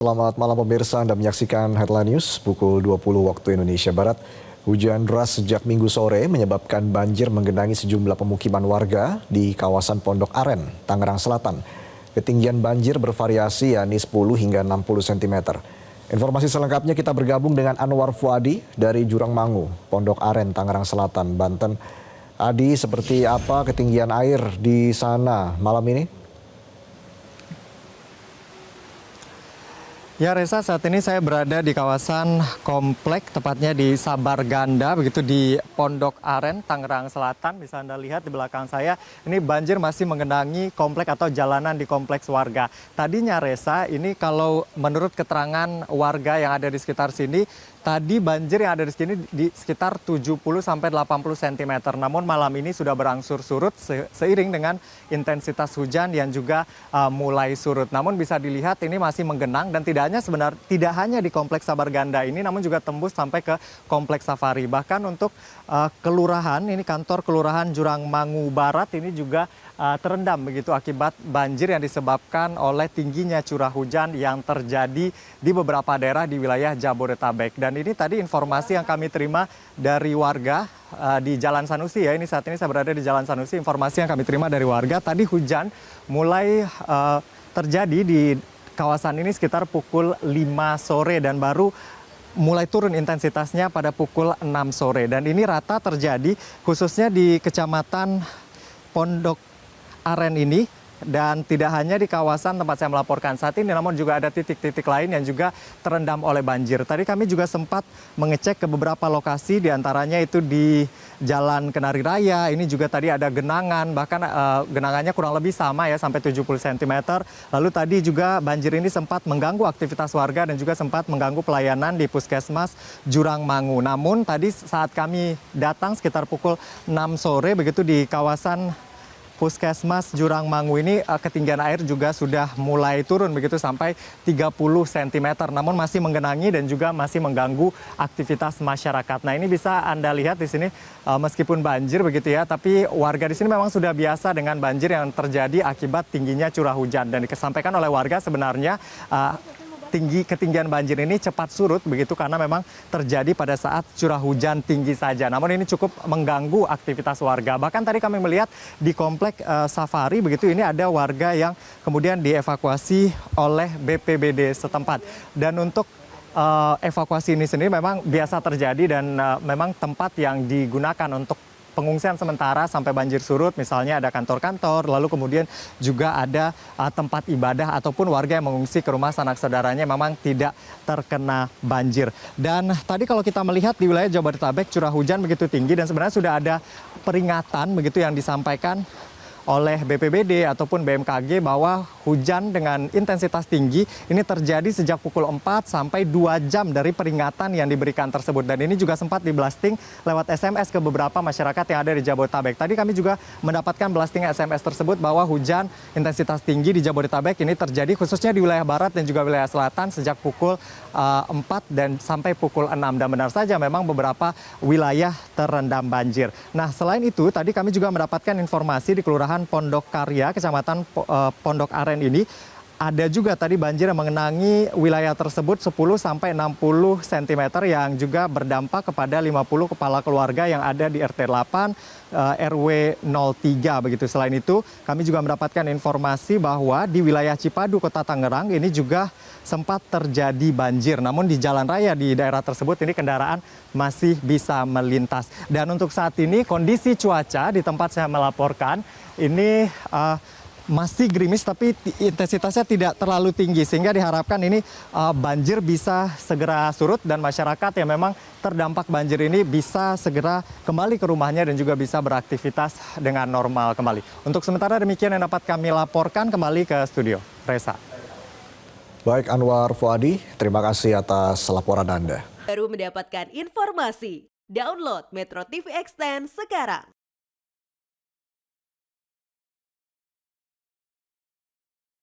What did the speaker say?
Selamat malam pemirsa, Anda menyaksikan Headline News pukul 20 waktu Indonesia Barat. Hujan deras sejak Minggu sore menyebabkan banjir menggenangi sejumlah pemukiman warga di kawasan Pondok Aren, Tangerang Selatan. Ketinggian banjir bervariasi yakni 10 hingga 60 cm. Informasi selengkapnya kita bergabung dengan Anwar Fuadi dari Jurangmangu, Pondok Aren, Tangerang Selatan, Banten. Adi, seperti apa ketinggian air di sana malam ini? Ya Reza, saat ini saya berada di kawasan komplek, tepatnya di Sabar Ganda, begitu di Pondok Aren, Tangerang Selatan. Bisa Anda lihat di belakang saya, ini banjir masih mengenangi komplek atau jalanan di kompleks warga. Tadinya Reza, ini kalau menurut keterangan warga yang ada di sekitar sini, tadi banjir yang ada di sini di sekitar 70-80 cm. Namun malam ini sudah berangsur surut seiring dengan intensitas hujan yang juga mulai surut. Namun bisa dilihat ini masih menggenang dan tidak hanya di kompleks Sabar Ganda ini, namun juga tembus sampai ke kompleks Safari. Bahkan untuk kelurahan, ini kantor kelurahan Jurangmangu Barat ini juga terendam begitu akibat banjir yang disebabkan oleh tingginya curah hujan yang terjadi di beberapa daerah di wilayah Jabodetabek. Dan ini tadi informasi yang kami terima dari warga di Jalan Sanusi ya. Ini saat ini saya berada di Jalan Sanusi. Informasi yang kami terima dari warga, tadi hujan mulai terjadi di kawasan ini sekitar pukul 5 sore dan baru mulai turun intensitasnya pada pukul 6 sore. Dan ini rata terjadi khususnya di Kecamatan Pondok Aren ini, dan tidak hanya di kawasan tempat saya melaporkan saat ini, namun juga ada titik-titik lain yang juga terendam oleh banjir. Tadi kami juga sempat mengecek ke beberapa lokasi, diantaranya itu di Jalan Kenari Raya, ini juga tadi ada genangan, bahkan genangannya kurang lebih sama ya, sampai 70 cm. Lalu tadi juga banjir ini sempat mengganggu aktivitas warga dan juga sempat mengganggu pelayanan di Puskesmas Jurangmangu. Namun tadi saat kami datang sekitar pukul 6 sore begitu di kawasan Puskesmas Jurangmangu ini ketinggian air juga sudah mulai turun begitu sampai 30 cm. Namun masih menggenangi dan juga masih mengganggu aktivitas masyarakat. Nah, ini bisa Anda lihat di sini meskipun banjir begitu ya, tapi warga di sini memang sudah biasa dengan banjir yang terjadi akibat tingginya curah hujan. Dan disampaikan oleh warga sebenarnya ketinggian banjir ini cepat surut begitu karena memang terjadi pada saat curah hujan tinggi saja. Namun ini cukup mengganggu aktivitas warga. Bahkan tadi kami melihat di komplek Safari begitu, ini ada warga yang kemudian dievakuasi oleh BPBD setempat. Dan untuk evakuasi ini sendiri memang biasa terjadi dan memang tempat yang digunakan untuk pengungsian sementara sampai banjir surut, misalnya ada kantor-kantor, lalu kemudian juga ada tempat ibadah ataupun warga yang mengungsi ke rumah sanak saudaranya memang tidak terkena banjir. Dan tadi kalau kita melihat di wilayah Jabodetabek curah hujan begitu tinggi dan sebenarnya sudah ada peringatan begitu yang disampaikan oleh BPBD ataupun BMKG bahwa hujan dengan intensitas tinggi ini terjadi sejak pukul 4 sampai 2 jam dari peringatan yang diberikan tersebut. Dan ini juga sempat di-blasting lewat SMS ke beberapa masyarakat yang ada di Jabodetabek. Tadi kami juga mendapatkan blasting SMS tersebut bahwa hujan intensitas tinggi di Jabodetabek ini terjadi khususnya di wilayah barat dan juga wilayah selatan sejak pukul 4 dan sampai pukul 6. Dan benar saja memang beberapa wilayah terendam banjir. Nah, selain itu tadi kami juga mendapatkan informasi di Kelurahan Pondok Karya, Kecamatan Pondok Aren ini, ada juga tadi banjir yang mengenangi wilayah tersebut 10 sampai 60 cm yang juga berdampak kepada 50 kepala keluarga yang ada di RT 8 RW 03 begitu. Selain itu, kami juga mendapatkan informasi bahwa di wilayah Cipadu, Kota Tangerang ini juga sempat terjadi banjir. Namun di jalan raya di daerah tersebut ini kendaraan masih bisa melintas. Dan untuk saat ini kondisi cuaca di tempat saya melaporkan ini masih gerimis tapi intensitasnya tidak terlalu tinggi sehingga diharapkan ini banjir bisa segera surut dan masyarakat yang memang terdampak banjir ini bisa segera kembali ke rumahnya dan juga bisa beraktivitas dengan normal kembali. Untuk sementara demikian yang dapat kami laporkan, kembali ke studio. Reza. Baik, Anwar Fuadi, terima kasih atas laporan Anda. Baru mendapatkan informasi, download Metro TV Extend sekarang.